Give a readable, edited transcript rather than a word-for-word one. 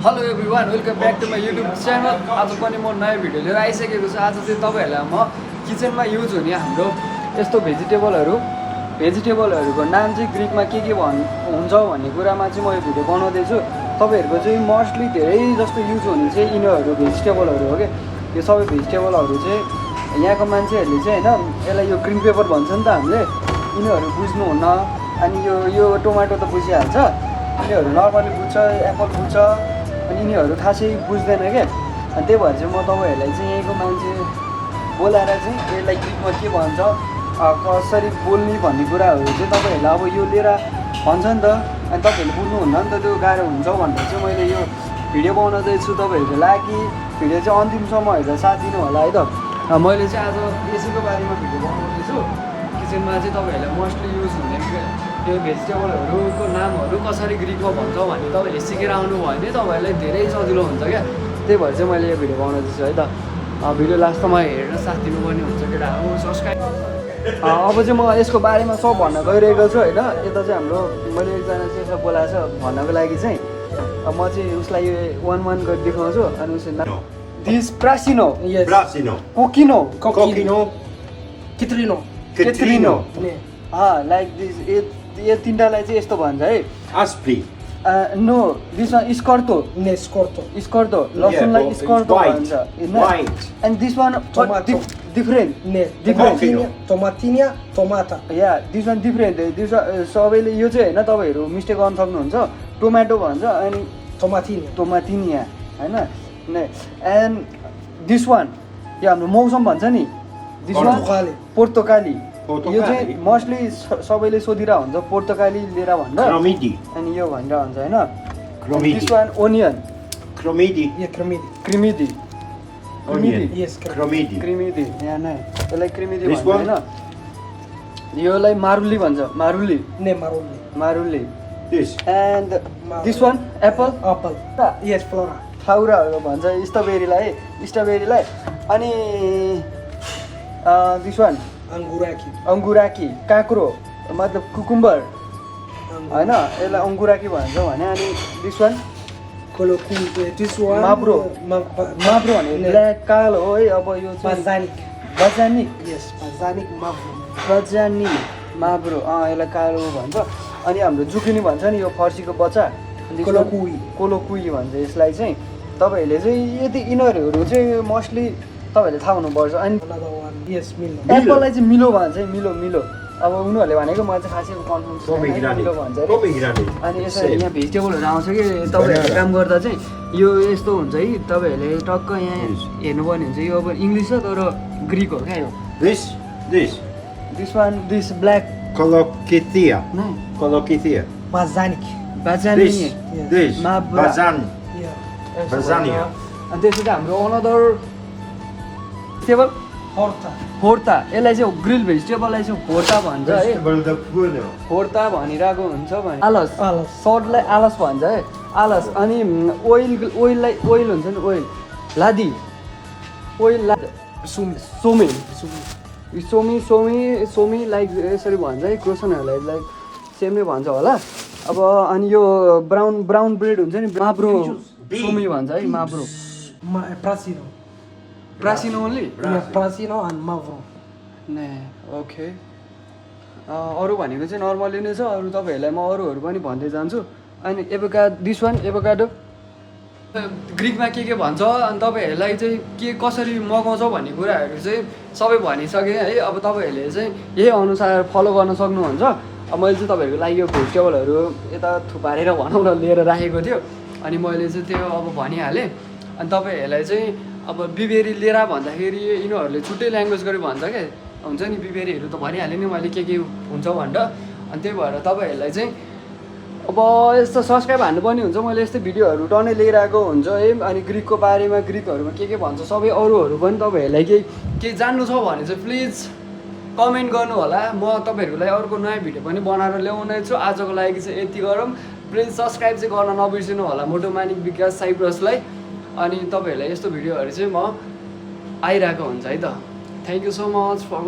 Hello everyone, welcome back to my YouTube channel. आज पनि म नयाँ भिडियो लिएर आइसकेको छु। आज चाहिँ तपाईँहरूलाई म किचनमा युज हुने हाम्रो यस्तो भेजिटेबलहरूको नाम चाहिँ ग्रिकमा के हुन्छ भन्ने कुरामा चाहिँ म यो भिडियो बनाउँदैछु। तपाईँहरूको चाहिँ मोस्टली धेरै जस्तो युज हुने चाहिँ यिनीहरू भेजिटेबलहरू हो क्या। यो सबै भेजिटेबलहरू चाहिँ यहाँको मान्छेहरूले चाहिँ होइन, यसलाई यो ग्रिन पेपर भन्छ नि त हामीले, यिनीहरू बुझ्नुहुन्न। अनि यो टोमाटो त बुझिहाल्छ, यिनीहरू नर्मली बुझ्छ, एप्पल बुझ्छ, अनि यिनीहरू खासै बुझ्दैन क्या। अनि त्यही भएर चाहिँ म तपाईँहरूलाई चाहिँ यहीँको मान्छे बोलाएर चाहिँ यसलाई ग्रिकमा के भन्छ, कसरी बोल्ने भन्ने कुराहरू चाहिँ तपाईँहरूलाई अब यो लिएर भन्छ नि त। अनि तपाईँहरूले बुझ्नुहुन्न नि त, त्यो गाह्रो हुन्छ भनेर चाहिँ मैले यो भिडियो बनाउँदैछु तपाईँहरूको लागि। भिडियो चाहिँ अन्तिमसम्म हेरेर साथ दिनु होला है त। मैले चाहिँ आज यसैको बारेमा भिडियो बनाउँदैछु। किचनमा चाहिँ तपाईँहरूलाई मोस्टली युज हुने यो भेजिटेबलहरूको नामहरू कसरी ग्रिकमा भन्छ भने तपाईँहरूले सिकेर आउनुभयो भने तपाईँहरूलाई धेरै सजिलो हुन्छ क्या। त्यही भएर चाहिँ मैले यो भिडियो बनाउँदैछु है त। भिडियो लास्टमा हेरेर साथ दिनुपर्ने हुन्छ केटाहरू, सब्सक्राइब। अब चाहिँ म यसको बारेमा सब भन्न गइरहेको छु होइन। यता चाहिँ हाम्रो मैले एकजना चाहिँ यसो बोलाएको छ भन्नको लागि चाहिँ म चाहिँ उसलाई यो 1-1 गरी देखाउँछु। अनि उसले दिस प्रासिनो, कोकिनो, केत्रिनो, लाइक दिस यो तिनवटालाई चाहिँ यस्तो भन्छ है। नो, दिस वान स्कर्तो, लसुनलाई स्कर्तो भन्छ। And this one different, yeah this one different. This सबैले यो चाहिँ होइन, तपाईँहरू मिस्टेक गर्न सक्नुहुन्छ। टोमेटो भन्छ अनि टोमाटिनिया होइन। एन्ड दिस वान यो हाम्रो मौसम भन्छ नि, दिस वान पोर्तुगाली। यो चाहिँ मोस्टली सबैले सोधिरहेको हुन्छ, पोर्तुगाली लिएर भन्दा। अनि यो भनेर भन्छ होइन। दिस वान ओनियन, क्रिमिदी, यहाँ नै यसलाई क्रिमिदी भन्छ होइन। योलाई मारुली भन्छ, मारुली। एन्ड दिस वान एप्पल, फ्लाउराहरू भन्छ स्ट्रबेरीलाई। अनि दिस वान अङ्गुराकी, काँक्रो मतलब कुकुम्बर होइन, यसलाई अङ्गुराकी भन्छ भने। अनि दिस वान माब्रो भने ब्ल्याक कालो हो है। अब यो बजानी माब्रो, यसलाई कालो भन्छ। अनि हाम्रो जुकिनी भन्छ नि, यो फर्सीको बच्चा, कोलोकुई भन्छ यसलाई चाहिँ। तपाईँहरूले चाहिँ यदि यिनीहरू चाहिँ मोस्टली तपाईँहरूले थाहा हुनुपर्छ। अनि एप्पललाई चाहिँ मिलो भन्छ है, मिलो। अब उनीहरूले भनेको म चाहिँ खासै कन्फर्म मिलो भन्छ अरे। अनि यसरी यहाँ भेजिटेबलहरू आउँछ कि तपाईँहरूले काम गर्दा चाहिँ यो यस्तो हुन्छ है। तपाईँहरूले टक्क यहाँ हेर्नुपर्ने हुन्छ। यो अब इङ्ग्लिस छ तर ग्रिक हो क्या यो। दिस ब्ल्याक अनि त्यसपछि हाम्रो अनदर भेजिटेबल होर्ता। यसलाई चाहिँ ग्रिल भेजिटेबललाई चाहिँ होर्ता भन्छ है। होर्ता भनिरहेको हुन्छ भने आलस, सर्टलाई आलस भन्छ है, आलस। अनि ओइल हुन्छ नि, ओइल लादी, सोमी लाइक यसरी भन्छ है। क्रोसनहरूलाई लाइक सेम नै भन्छ होला। अब अनि यो ब्राउन ब्रेड हुन्छ नि, माब्रो सोमी भन्छ है, माब्रो। Prasino only? Prasino and Mavro. Okay. अरू भनेको चाहिँ नर्मली नै छ। अरू तपाईँहरूलाई म अरूहरू पनि भन्दै जान्छु। अनि दिस वान एभोकाडो ग्रिकमा के भन्छ, अनि तपाईँहरूलाई चाहिँ के कसरी मगाउँछ भन्ने कुराहरू चाहिँ सबै भनिसकेँ है। अब तपाईँहरूले चाहिँ यही अनुसार फलो गर्न सक्नुहुन्छ। अब मैले चाहिँ तपाईँहरूको लागि यो भेजिटेबलहरू यता थुपारेर भनौँ न लिएर राखेको थियो। अनि मैले चाहिँ त्यो अब भनिहालेँ। अनि तपाईँहरूलाई चाहिँ अब बिबेरी लिएर भन्दाखेरि यिनीहरूले छुट्टै ल्याङ्ग्वेज गरी भन्छ क्या, हुन्छ नि। बिबेरीहरू त भनिहालेँ नि मैले के हुन्छ भनेर। अनि त्यही भएर तपाईँहरूलाई चाहिँ अब यस्तो सब्सक्राइब हान्नु पनि हुन्छ। मैले यस्तै भिडियोहरू टन्नै लिइरहेको हुन्छ है। अनि ग्रिकको बारेमा, ग्रिकहरूमा के भन्छ सबै। अरूहरू पनि तपाईँहरूलाई केही जान्नु छ भने चाहिँ प्लिज कमेन्ट गर्नु होला। म तपाईँहरूको लागि अर्को नयाँ भिडियो पनि बनाएर ल्याउने छु। आजको लागि चाहिँ यति गरौँ। प्लिज सब्सक्राइब चाहिँ गर्न नबिर्सिनु होला मोटोमानिक विकास साइप्रसलाई। अनि तपाईँहरूलाई यस्तो भिडियोहरू चाहिँ म आइरहेको हुन्छ है त। Thank you so much for